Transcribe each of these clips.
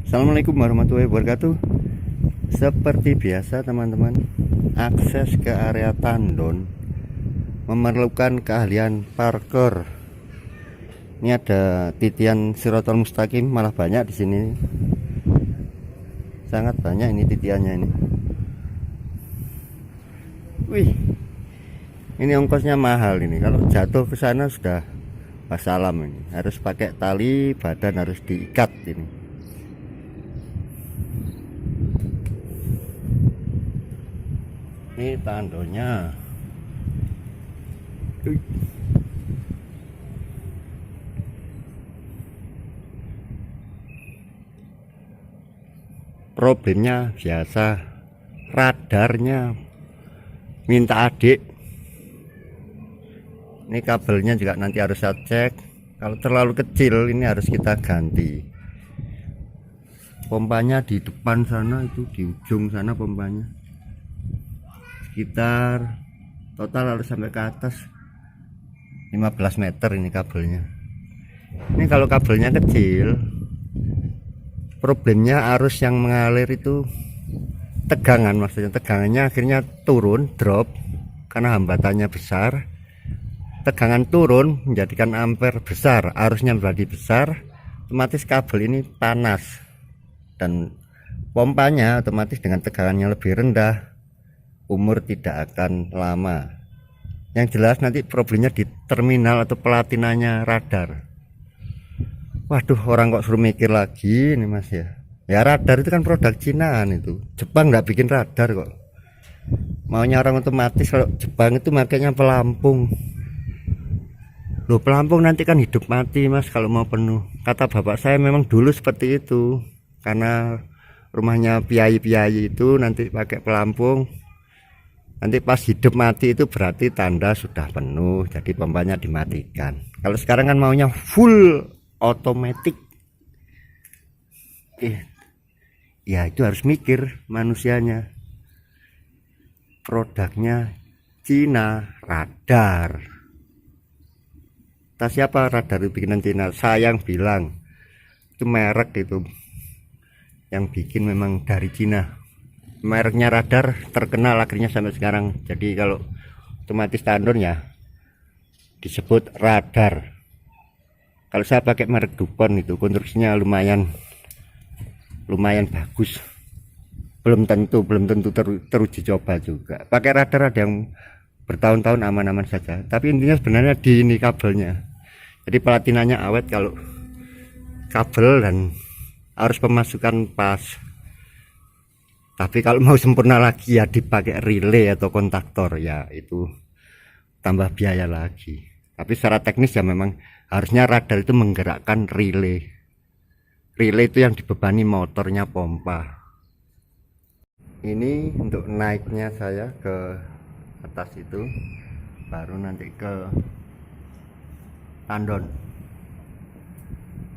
Assalamualaikum warahmatullahi wabarakatuh. Seperti biasa teman-teman, akses ke area tandon memerlukan keahlian parkour. Ini ada titian Shirathul Mustaqim, malah banyak di sini. Sangat banyak ini titiannya ini. Wih, ini ongkosnya mahal ini. Kalau jatuh ke sana sudah wassalam ini. Harus pakai tali, badan harus diikat ini. Ini tandonnya. Problemnya biasa, radarnya minta adik. Ini kabelnya juga nanti harus saya cek. Kalau terlalu kecil ini harus kita ganti. Pompanya di depan sana, itu di ujung sana pompanya. Sekitar total harus sampai ke atas 15 meter ini kabelnya. Ini kalau kabelnya kecil, problemnya arus yang mengalir itu tegangan, maksudnya tegangannya akhirnya turun, drop karena hambatannya besar. Tegangan turun menjadikan ampere besar, arusnya menjadi besar, otomatis kabel ini panas dan pompanya otomatis dengan tegangannya lebih rendah, umur tidak akan lama. Yang jelas nanti problemnya di terminal atau pelatinanya radar. Waduh, orang kok suruh mikir lagi ini mas ya. Ya radar itu kan produk Cinaan itu. Jepang nggak bikin radar kok. Maunya orang otomatis. Kalau Jepang itu makanya pelampung. Loh, pelampung nanti kan hidup mati mas kalau mau penuh. Kata bapak saya memang dulu seperti itu. Karena rumahnya piai-piai itu nanti pakai pelampung. Nanti pas hidup mati itu berarti tanda sudah penuh, jadi pompanya dimatikan. Kalau sekarang kan maunya full otomatis. Ya itu harus mikir manusianya. Produknya Cina, radar. Tak siapa radar itu bikinan Cina? Saya yang bilang itu merek itu yang bikin memang dari Cina. Mereknya radar terkenal akhirnya sampai sekarang. Jadi kalau otomatis tandon ya disebut radar. Kalau saya pakai merek Dupont itu konstruksinya lumayan bagus. Belum tentu teruji coba juga. Pakai radar ada yang bertahun-tahun aman-aman saja. Tapi intinya sebenarnya di ini kabelnya. Jadi pelatinannya awet kalau kabel dan harus pemasukan pas. Tapi kalau mau sempurna lagi ya dipakai relay atau kontaktor, ya itu tambah biaya lagi. Tapi secara teknis ya memang harusnya radar itu menggerakkan relay. Relay itu yang dibebani motornya pompa. Ini untuk naiknya saya ke atas itu, baru nanti ke tandon.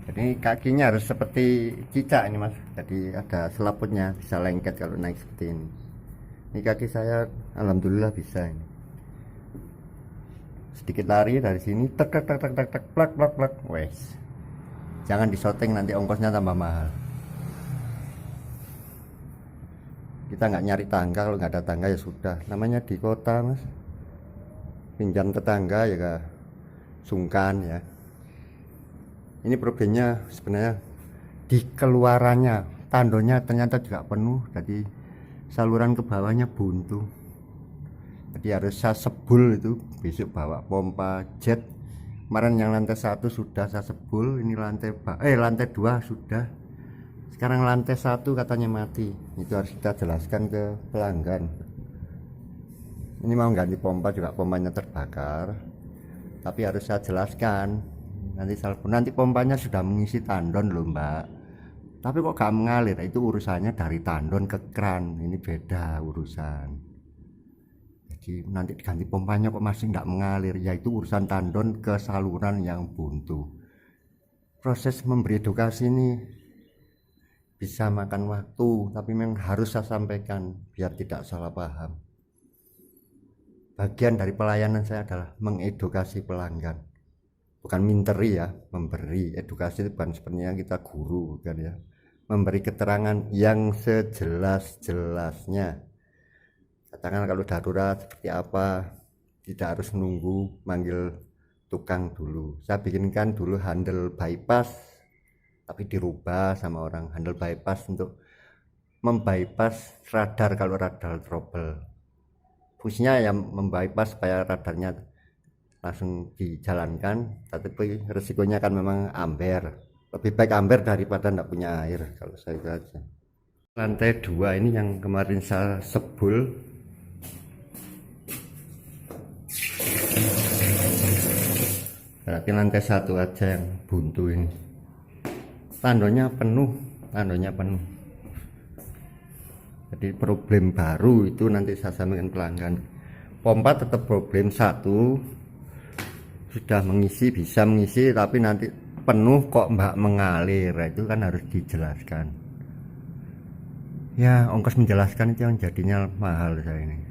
Jadi kakinya harus seperti cicak ini mas, jadi ada selaputnya, bisa lengket kalau naik seperti ini. Ini kaki saya alhamdulillah bisa ini. Sedikit lari dari sini, tek tek tek tek tek tek, plak plak plak, wes. Jangan disoting nanti ongkosnya tambah mahal. Kita nggak nyari tangga, kalau nggak ada tangga ya sudah. Namanya di kota mas, pinjam tetangga ya sungkan ya. Ini problemnya sebenarnya di keluarannya, tandonnya ternyata juga penuh, jadi saluran ke bawahnya buntu. Jadi harus saya sebul itu, besok bawa pompa jet. Kemarin yang lantai 1 sudah saya sebul, ini lantai 2 sudah. Sekarang lantai 1 katanya mati. Itu harus kita jelaskan ke pelanggan. Ini mau ganti pompa juga, pompanya terbakar. Tapi harus saya jelaskan. Nanti pompanya sudah mengisi tandon loh mbak, tapi kok gak mengalir, itu urusannya dari tandon ke kran, ini beda urusan. Jadi nanti diganti pompanya kok masih nggak mengalir, yaitu urusan tandon ke saluran yang buntu. Proses memberi edukasi ini bisa makan waktu, tapi memang harus saya sampaikan biar tidak salah paham. Bagian dari pelayanan saya adalah mengedukasi pelanggan, bukan minteri ya, memberi edukasi itu bukan sebenarnya kita guru kan ya, memberi keterangan yang sejelas-jelasnya. Katakan kalau darurat seperti apa, tidak harus menunggu manggil tukang dulu. Saya bikinkan dulu handle bypass, tapi dirubah sama orang, handle bypass untuk membypass radar kalau radar trouble. Fungsinya yang membypass supaya radarnya langsung dijalankan, tapi resikonya kan memang amber. Lebih baik amber daripada tidak punya air kalau saya saja. Lantai 2 ini yang kemarin saya sebul. Berarti lantai 1 aja yang buntu ini. Tandonya penuh. Jadi problem baru itu nanti saya sampaikan pelanggan. Pompa tetap problem 1, sudah mengisi, bisa mengisi, tapi nanti penuh kok mbak mengalir, itu kan harus dijelaskan. Ya ongkos menjelaskan itu yang jadinya mahal saya ini.